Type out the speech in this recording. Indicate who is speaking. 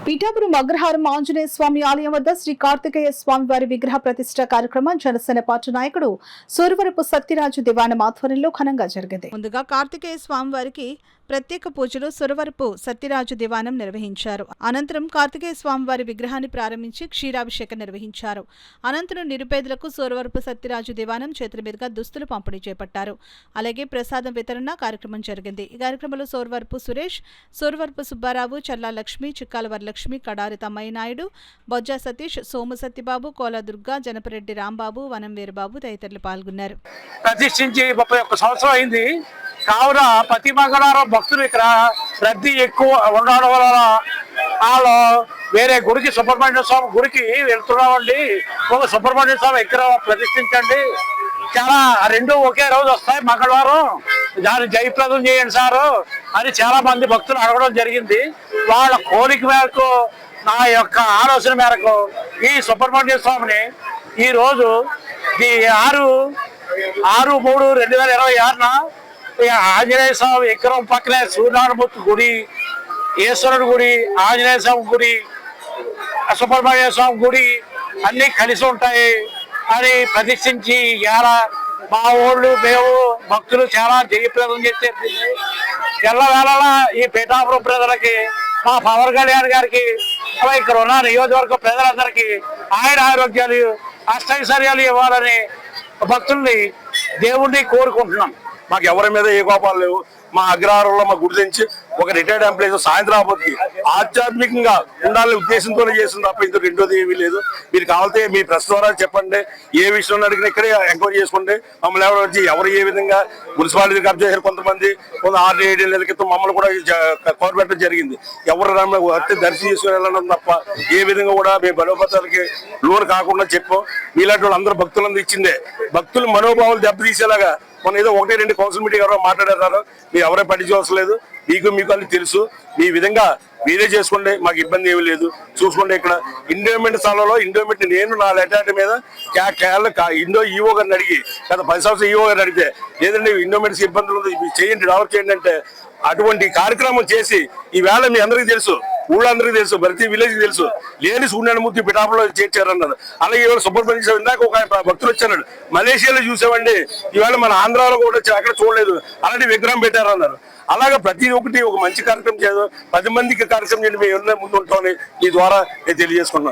Speaker 1: పిఠాపురం అగ్రహారం ఆంజనేయ స్వామి ఆలయం వద్ద శ్రీ కార్తికేయ స్వామి వారి విగ్రహ ప్రతిష్ట కార్యక్రమం జనసేన పార్టీ నాయకుడు సూరవరపు సత్యరాజు దివాణం ఆధ్వర్యంలో ఘనంగా జరిగింది. ముందుగా కార్తికేయ స్వామి వారికి ప్రత్యేక పూజలు సురవరపు సత్యరాజు దివాణం నిర్వహించారు. అనంతరం కార్తికేయ స్వామి వారి విగ్రహాన్ని ప్రారంభించి క్షీరాభిషేకం నిర్వహించారు. అనంతరం నిరుపేదలకు సురవరపు సత్యరాజు దివాణం చేతుల మీదుగా దుస్తులు పంపిణీ చేపట్టారు. అలాగే ప్రసాదం వితరణ కార్యక్రమం జరిగింది. ఈ కార్యక్రమంలో సురవరపు సురేష్, సురవరపు సుబ్బారావు, చల్లా లక్ష్మి, చిక్కాల వరలక్ష్మి, కడారి తమ్మయ్య నాయుడు, బొజ్జా సతీష్, సోము సత్యబాబు, కోల దుర్గా, జనపరెడ్డి రాంబాబు, వనం వీరబాబు తదితరులు పాల్గొన్నారు.
Speaker 2: ప్రతిష్ఠించి 31 సంవత్సరం అయింది. కావున ప్రతి మంగళవారం భక్తులు ఇక్కడ రద్దీ ఎక్కువ ఉండడం వలన వాళ్ళు వేరే గుడికి సుబ్రహ్మణ్య స్వామి గుడికి వెళ్తున్నామండి. ఒక సుబ్రహ్మణ్య స్వామి ఇక్కడ ప్రతిష్ఠించండి, చాలా రెండు ఒకే రోజు వస్తాయి మంగళవారం, దాన్ని జయప్రదం చేయండి సారు అని చాలా మంది భక్తులు అడగడం జరిగింది. వాళ్ళ కోరిక మేరకు, నా యొక్క ఆలోచన మేరకు ఈ సుబ్రహ్మణ్య స్వామిని ఈరోజు 6/3/2026 ఆంజనేయ స్వామి విగ్రహం పక్కనే సూర్యనారాయణమూర్తి గుడి, ఈశ్వరుడు గుడి, ఆంజనేయ స్వామి గుడి, సుబ్రహ్మణ్య స్వామి గుడి అన్నీ కలిసి ఉంటాయి అని ప్రతిష్ఠించి మా ఊళ్ళు మేము భక్తులు చాలా జయప్రదం చేసే ఎల్లవేళలా ఈ పీఠాపురం ప్రజలకి, మా పవన్ కళ్యాణ్ గారికి, ఇక్కడ ఉన్న నియోజకవర్గ ప్రజలందరికీ ఆయన ఆరోగ్యాలు అష్టైశ్వర్యాలు ఇవ్వాలని భక్తుల్ని దేవుణ్ణి కోరుకుంటున్నాం.
Speaker 3: మాకు ఎవరి మీద ఏ కోపాలు లేవు. మా అగ్రహారంలో మా గుడి నుంచి ఒక రిటైర్డ్ ఎంప్లాయీస్ సాయంత్రాబాద్కి ఆధ్యాత్మికంగా ఉండాలనే ఉద్దేశంతోనే చేస్తుంది తప్ప ఇందులో రెండోది ఏమీ లేదు. మీరు కావాలంటే మీ ప్రెస్ ద్వారా చెప్పండి, ఏ విషయంలో అడిగినా ఇక్కడే ఎంక్వైరీ చేసుకోండి. మమ్మల్ని ఎవరు వచ్చి ఎవరు ఏ విధంగా మున్సిపాలిటీ కబ్జా చేశారు, కొంతమంది 6-7 నెలల క్రితం మమ్మల్ని కూడా కవర్ పెట్టడం జరిగింది. ఎవరు దర్శనం చేసుకుని వెళ్ళడం తప్ప ఏ విధంగా కూడా మేము బలోపతాలకి లోన్ కాకుండా చెప్పాం. మీలాంటి వాళ్ళు అందరూ భక్తులందరూ ఇచ్చిందే. భక్తులు మనోభావాలు దెబ్బతీసేలాగా మన ఏదో 1-2 కౌన్సిల్ మీటింగ్ ఎవరో మాట్లాడారు, మీరు ఎవరే పట్టించుకోవట్లేదు. మీకు అన్ని తెలుసు. మీ విధంగా మీరే చేసుకోండి, మాకు ఇబ్బంది ఏమీ లేదు. చూసుకోండి, ఇక్కడ ఇండోమెంట్ స్థలంలో ఇండోమెంట్ నేను నా లెటర్ మీద ఇండో ఈఓ గారిని అడిగి గత 10 సంవత్సరాలు ఈఓ గారిని అడిగితే లేదండి ఇండోమెంట్స్ ఇబ్బందులు ఉంది, చేయండి, డెవలప్ చేయండి అంటే అటువంటి కార్యక్రమం చేసి ఈవేళ మీ అందరికీ తెలుసు, ఊళ్ళందరికీ తెలుసు, ప్రతి విలేజ్ తెలుసు, లేని సూర్యనారాయణమూర్తి పిఠాపురంలో చేర్చారన్నారు. అలాగే ఇవాళ సుబ్రహ్మణ్య స్వామి ఇందాక ఒక భక్తులు వచ్చారు, మలేషియాలో చూసామండి, ఈవేళ మన ఆంధ్రాలో కూడా వచ్చి అక్కడ చూడలేదు, అలాంటి విగ్రహం పెట్టారన్నారు. అలాగే ప్రతి ఒక్కటి ఒక మంచి కార్యక్రమం చేయదు, 10 మందికి కార్యక్రమం చేయండి, మేము ముందు ఉంటామని ఈ ద్వారా నేను తెలియజేసుకున్నాను.